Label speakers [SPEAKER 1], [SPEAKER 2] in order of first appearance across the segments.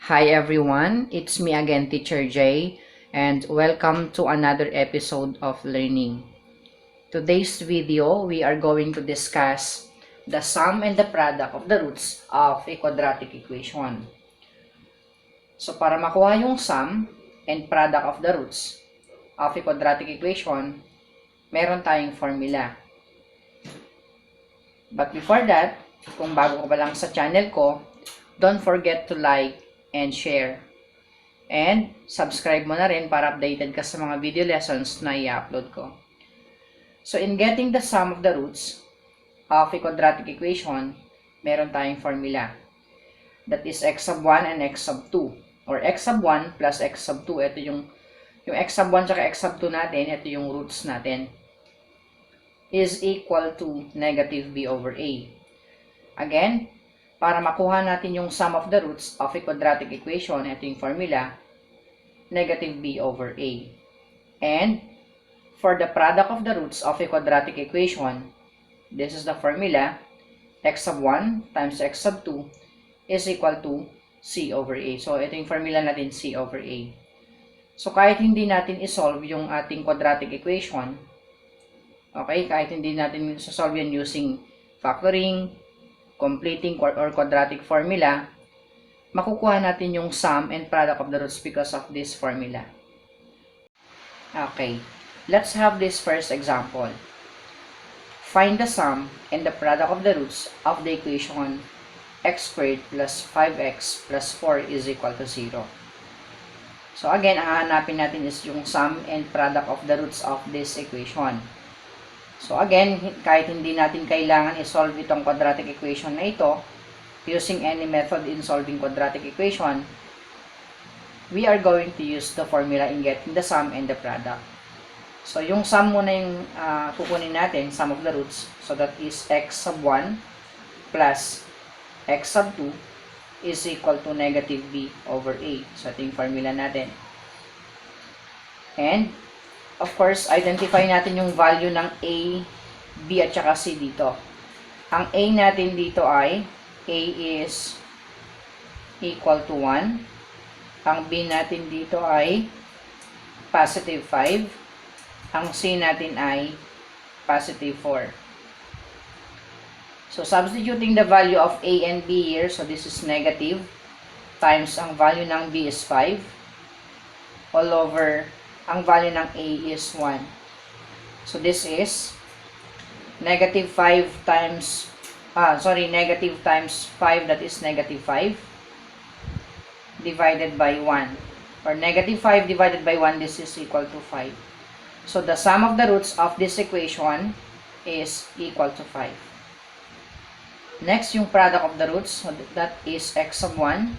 [SPEAKER 1] Hi everyone, it's me again, Titser Jay, and welcome to another episode of Learning. Today's video, we are going to discuss the sum and the product of the roots of a quadratic equation. So para makuha yung sum and product of the roots of a quadratic equation, meron tayong formula. But before that, kung bago ka pa lang sa channel ko, don't forget to like and share. And subscribe mo na rin para updated ka sa mga video lessons na i-upload ko. So in getting the sum of the roots of a quadratic equation, meron tayong formula. That is x sub 1 and x sub 2. Or x sub 1 plus x sub 2. Ito yung x sub 1 tsaka x sub 2 natin, ito yung roots natin. Is equal to negative b over a. Again, para makuha natin yung sum of the roots of a quadratic equation, ito yung formula, negative b over a. And for the product of the roots of a quadratic equation, this is the formula, x sub 1 times x sub 2 is equal to c over a. So, ito yung formula natin, c over a. So, kahit hindi natin isolve yung ating quadratic equation, okay, kahit hindi natin isolve yan using factoring, completing or quadratic formula, makukuha natin yung sum and product of the roots because of this formula. Okay, let's have this first example. Find the sum and the product of the roots of the equation x squared plus 5x plus 4 is equal to 0. So again, ang hahanapin natin is yung sum and product of the roots of this equation. So again, kahit hindi natin kailangan i-solve itong quadratic equation na ito, using any method in solving quadratic equation, we are going to use the formula in getting the sum and the product. So yung sum muna yung kukunin natin, sum of the roots. So that is x sub 1 plus x sub 2 is equal to negative b over a. So ito yung formula natin. And of course, identify natin yung value ng a, b at saka c dito. Ang a natin dito ay a is equal to 1. Ang b natin dito ay positive 5. Ang c natin ay positive 4. So, substituting the value of a and b here, so this is negative, times ang value ng b is 5, all over ang value ng a is 1. So, this is negative 5 times, negative times 5, that is negative 5, divided by 1. Or negative 5 divided by 1, this is equal to 5. So, the sum of the roots of this equation is equal to 5. Next, yung product of the roots, so that is x sub 1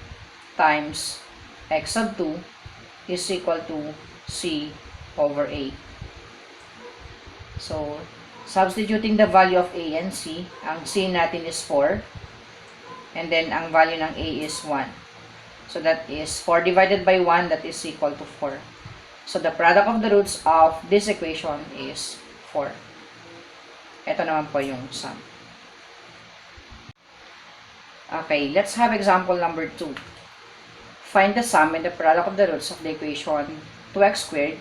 [SPEAKER 1] times x sub 2 is equal to c over a. So, substituting the value of a and c, ang c natin is 4, and then ang value ng a is 1. So, that is 4 divided by 1, that is equal to 4. So, the product of the roots of this equation is 4. Ito naman po yung sum. Okay, let's have example number 2. Find the sum and the product of the roots of the equation 2x squared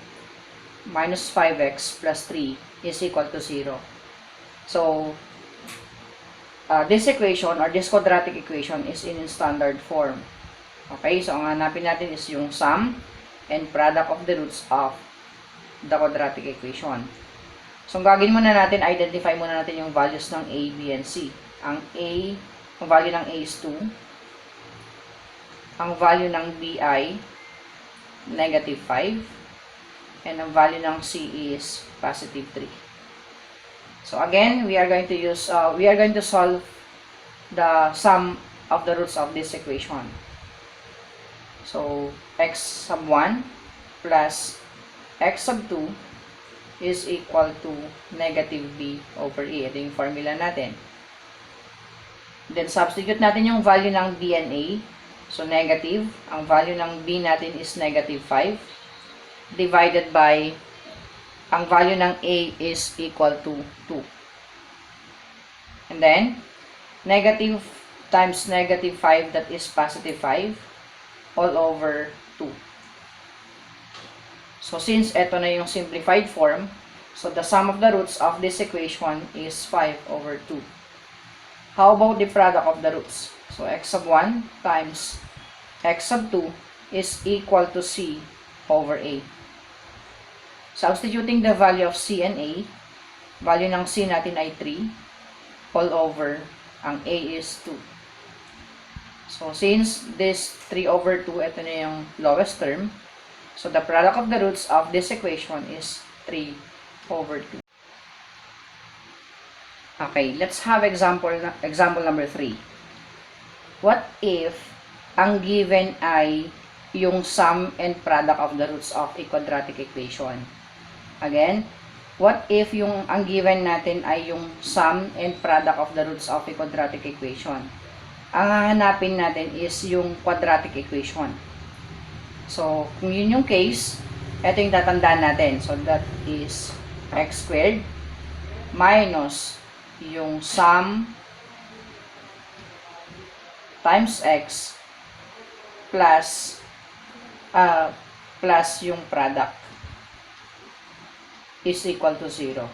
[SPEAKER 1] minus 5x plus 3 is equal to 0. So, this equation or this quadratic equation is in standard form. Okay, so ang hanapin natin is yung sum and product of the roots of the quadratic equation. So, ang gagawin muna natin, identify muna natin yung values ng a, b, and c. Ang value ng a is 2. Ang value ng b ay negative 5. And ang value ng c is positive 3. So, again, we are going to solve the sum of the roots of this equation. So, x sub 1 plus x sub 2 is equal to negative b over a. Ito yung formula natin. Then, substitute natin yung value ng b and a. So, negative. Ang value ng b natin is negative 5. Divided by, ang value ng a is equal to 2. And then, negative times negative 5, that is positive 5. all over 2. So since ito na yung simplified form, so the sum of the roots of this equation is 5 over 2. How about the product of the roots? So x sub 1 times x sub 2 is equal to c over a. Substituting the value of c and a, value ng c natin ay 3, all over, ang a is 2. So, since this 3 over 2, ito na yung lowest term, so the product of the roots of this equation is 3 over 2. Okay, let's have example number 3. What if ang given ay yung sum and product of the roots of a quadratic equation? Again, what if ang given natin ay yung sum and product of the roots of a quadratic equation? Ang hahanapin natin is yung quadratic equation. So, kung yun yung case, ito yung tatandaan natin. So, that is x squared minus yung sum times x plus yung product is equal to 0.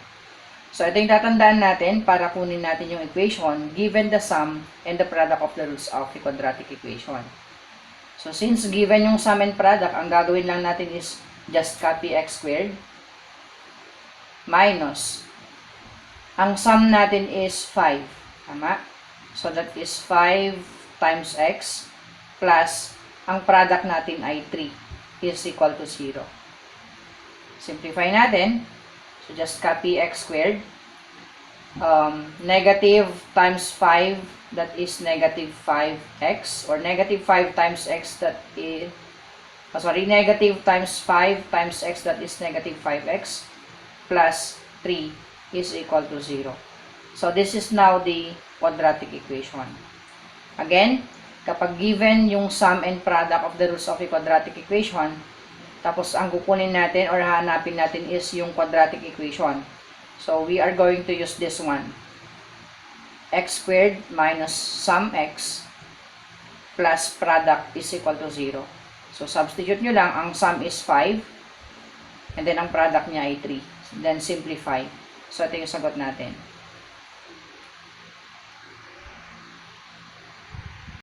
[SPEAKER 1] So, ito yung tatandaan natin para kunin natin yung equation given the sum and the product of the roots of the quadratic equation. So, since given yung sum and product, ang gagawin lang natin is just copy x squared minus ang sum natin is 5. Tama? So, that is 5 times x plus ang product natin ay 3 is equal to 0. Simplify natin. So, just copy x squared. Negative times 5, that is negative 5x. Or negative 5 times x, that is... negative times 5 times x, that is negative 5x. Plus 3 is equal to 0. So, this is now the quadratic equation. Again, kapag given yung sum and product of the roots of a quadratic equation, tapos ang kukunin natin or hahanapin natin is yung quadratic equation. So, we are going to use this one. X squared minus sum x plus product is equal to 0. So, substitute nyo lang. Ang sum is 5. And then, ang product niya ay 3. Then, simplify. So, ito yung sagot natin.